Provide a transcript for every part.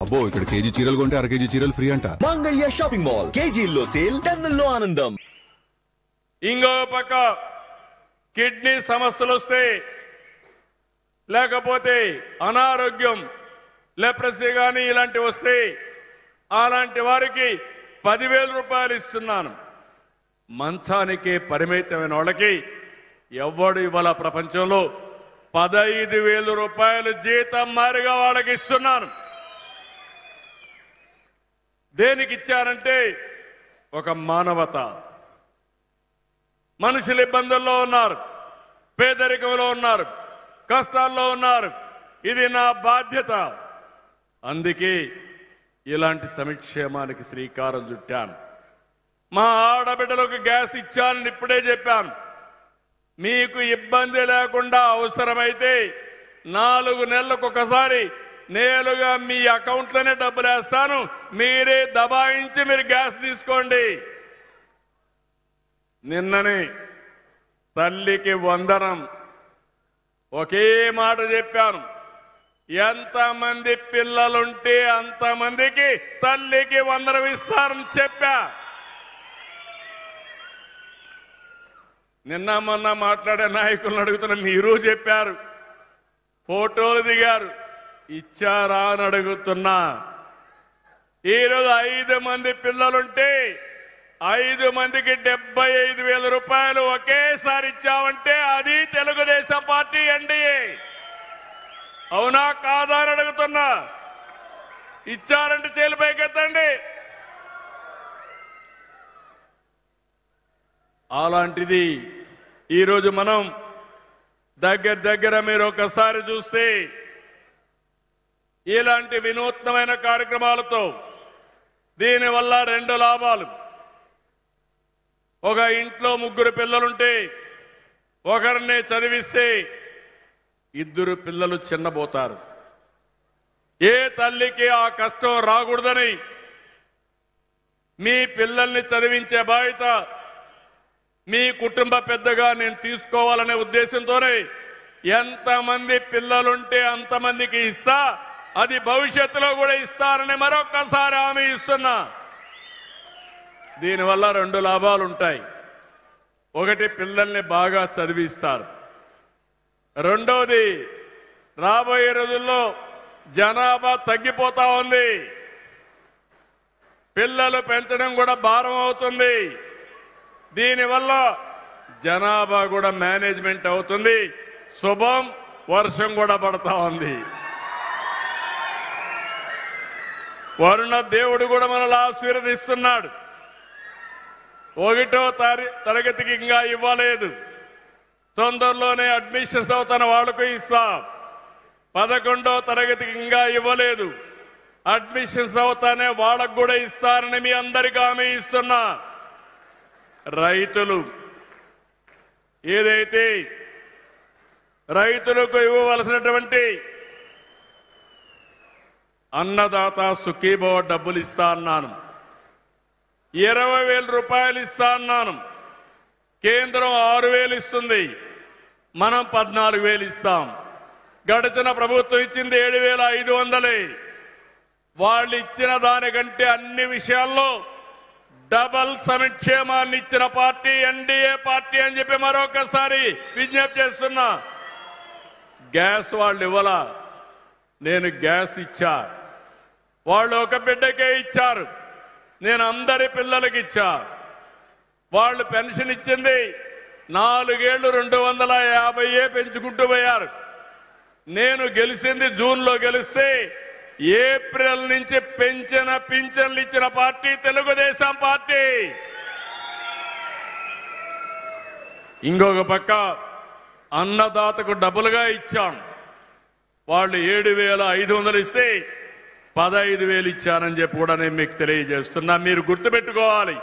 అబ్బో ఇక్కడ కేజీ చీరలు కొంటే అర కేజీ చీరలు ఫ్రీ అంట. మంగళ్య షాపింగ్ మాల్, కేజీల్లో సేల్, టన్నుల్లో ఆనందం. ఇంకో పక్క కిడ్నీ సమస్యలు వస్తే, లేకపోతే అనారోగ్యం, లెప్రసీ కానీ ఇలాంటివి వస్తే అలాంటి వారికి 10,000 రూపాయలు ఇస్తున్నాను. మంచానికే పరిమితమైన వాళ్ళకి ఎవడు ఇవాళ ప్రపంచంలో 15,000 రూపాయలు జీతం మారిగా వాళ్ళకి ఇస్తున్నాను. దేనికి ఇచ్చారంటే ఒక మానవత. మనుషులు ఇబ్బందుల్లో ఉన్నారు, పేదరికంలో ఉన్నారు, కష్టాల్లో ఉన్నారు. ఇది నా బాధ్యత. అందుకే ఇలాంటి సంక్షేమానికి శ్రీకారం చుట్టాను. మా ఆడబిడ్డలకు గ్యాస్ ఇచ్చానని ఇప్పుడే చెప్పాను. మీకు ఇబ్బంది లేకుండా అవసరమైతే 4 నెలలకు ఒకసారి నేరుగా మీ అకౌంట్లోనే డబ్బులు వేస్తాను. మీరే దబాయించి మీరు గ్యాస్ తీసుకోండి. నిన్ననే తల్లికి వందనం ఒకే మాట చెప్పాను. ఎంతమంది పిల్లలుంటే అంతమందికి తల్లికి వందనం ఇస్తారని చెప్పా. నిన్న మొన్న మాట్లాడే నాయకులను అడుగుతున్న మీరు చెప్పారు, ఫోటోలు దిగారు, ఇచ్చారా అని అడుగుతున్నా. ఈరోజు 5 మంది పిల్లలుంటే 5 మందికి 75,000 రూపాయలు ఒకేసారి ఇచ్చామంటే అది తెలుగుదేశం పార్టీ ఎన్డీఏ. అవునా కాదా అని అడుగుతున్నా. ఇచ్చారంటే చేలు పైకెత్తండి. అలాంటిది ఈరోజు మనం దగ్గర మీరు ఒకసారి చూస్తే ఇలాంటి వినూత్నమైన కార్యక్రమాలతో దీనివల్ల 2 లాభాలు. ఒక ఇంట్లో 3 పిల్లలుంటే ఒకరినే చదివిస్తే 2 పిల్లలు చిన్నబోతారు. ఏ తల్లికి ఆ కష్టం రాకూడదని మీ పిల్లల్ని చదివించే బాధ్యత మీ కుటుంబ పెద్దగా నేను తీసుకోవాలనే ఉద్దేశంతోనే ఎంతమంది పిల్లలుంటే అంతమందికి ఇస్తా, అది భవిష్యత్తులో కూడా ఇస్తారని మరొక్కసారి హామీ ఇస్తున్నా. దీనివల్ల 2 లాభాలు ఉంటాయి. ఒకటి, పిల్లల్ని బాగా చదివిస్తారు. రెండోది, రాబోయే రోజుల్లో జనాభా తగ్గిపోతా ఉంది. పిల్లలు పెంచడం కూడా భారం అవుతుంది. దీనివల్ల జనాభా కూడా మేనేజ్మెంట్ అవుతుంది. శుభం, వర్షం కూడా పడతా ఉంది. వరుణ దేవుడు కూడా మనల్ని ఆశీర్వదిస్తున్నాడు. 1వ తరగతికి ఇంకా ఇవ్వలేదు, తొందరలోనే అడ్మిషన్స్ అవుతున్న వాళ్లకు ఇస్తాం. 11వ తరగతికి ఇంకా ఇవ్వలేదు, అడ్మిషన్స్ అవుతానే వాళ్ళకు కూడా ఇస్తారని మీ అందరికీ హామీ ఇస్తున్నా. రైతులు ఏదైతే రైతులకు ఇవ్వవలసినటువంటి అన్నదాత సుఖీభవ డబ్బులు ఇస్తా అన్నాను. 20,000 రూపాయలు ఇస్తా అన్నాను. కేంద్రం 6,000 ఇస్తుంది, మనం 14,000 ఇస్తాం. గడిచిన ప్రభుత్వం ఇచ్చింది 7,500. వాళ్ళు ఇచ్చిన దానికంటే అన్ని విషయాల్లో డబల్ సంక్షేమాన్ని ఇచ్చిన పార్టీ ఎన్డీఏ పార్టీ అని చెప్పి మరొకసారి విజ్ఞప్తి చేస్తున్నా. గ్యాస్ వాళ్ళు ఇవ్వలా, నేను గ్యాస్ ఇచ్చా. వాళ్ళు ఒక బిడ్డకే ఇచ్చారు, నేను అందరి పిల్లలకి ఇచ్చా. వాళ్ళు పెన్షన్ ఇచ్చింది 4 ఏళ్లు 250 పెంచుకుంటూ పోయారు. నేను గెలిచింది జూన్లో గెలిస్తే ఏప్రిల్ నుంచి పెంచిన పింఛన్లు ఇచ్చిన పార్టీ తెలుగుదేశం పార్టీ. ఇంకొక పక్క అన్నదాతకు డబుల్గా ఇచ్చాం. వాళ్ళు 7,500 ఇస్తే 15,000 ఇచ్చారని చెప్పి కూడా నేను మీకు తెలియజేస్తున్నా. మీరు గుర్తుపెట్టుకోవాలి,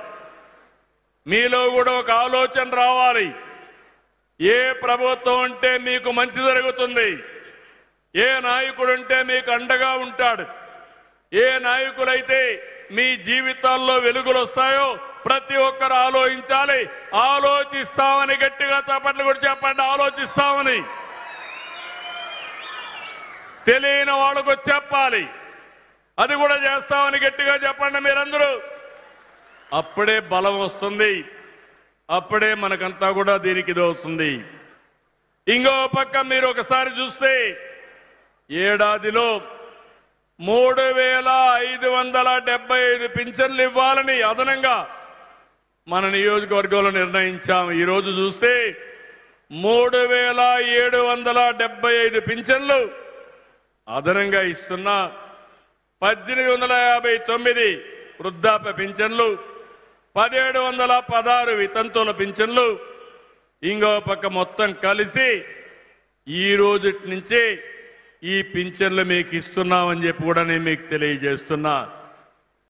మీలో కూడా ఒక ఆలోచన రావాలి. ఏ ప్రభుత్వం ఉంటే మీకు మంచి జరుగుతుంది, ఏ నాయకుడుంటే మీకు అండగా ఉంటాడు, ఏ నాయకులైతే మీ జీవితాల్లో వెలుగులు వస్తాయో ప్రతి ఒక్కరు ఆలోచించాలి. ఆలోచిస్తామని గట్టిగా చప్పట్లు కూడా చెప్పండి. ఆలోచిస్తామని తెలియని వాళ్ళకు చెప్పాలి. అది కూడా చేస్తామని గట్టిగా చెప్పండి మీరందరూ. అప్పుడే బలం వస్తుంది, అప్పుడే మనకంతా కూడా దీనికి ఇది వస్తుంది. ఇంకో పక్క మీరు ఒకసారి చూస్తే ఏడాదిలో 3575 పింఛన్లు ఇవ్వాలని అదనంగా మన నియోజకవర్గంలో నిర్ణయించాం. ఈరోజు చూస్తే 3775 పింఛన్లు అదనంగా ఇస్తున్నా, 1859 వృద్ధాప్య పింఛన్లు, 1716 వితంతువుల పింఛన్లు, ఇంకో పక్క మొత్తం కలిసి ఈ రోజు నుంచి ఈ పింఛన్లు మీకు ఇస్తున్నామని చెప్పి కూడా నేను మీకు తెలియజేస్తున్నా.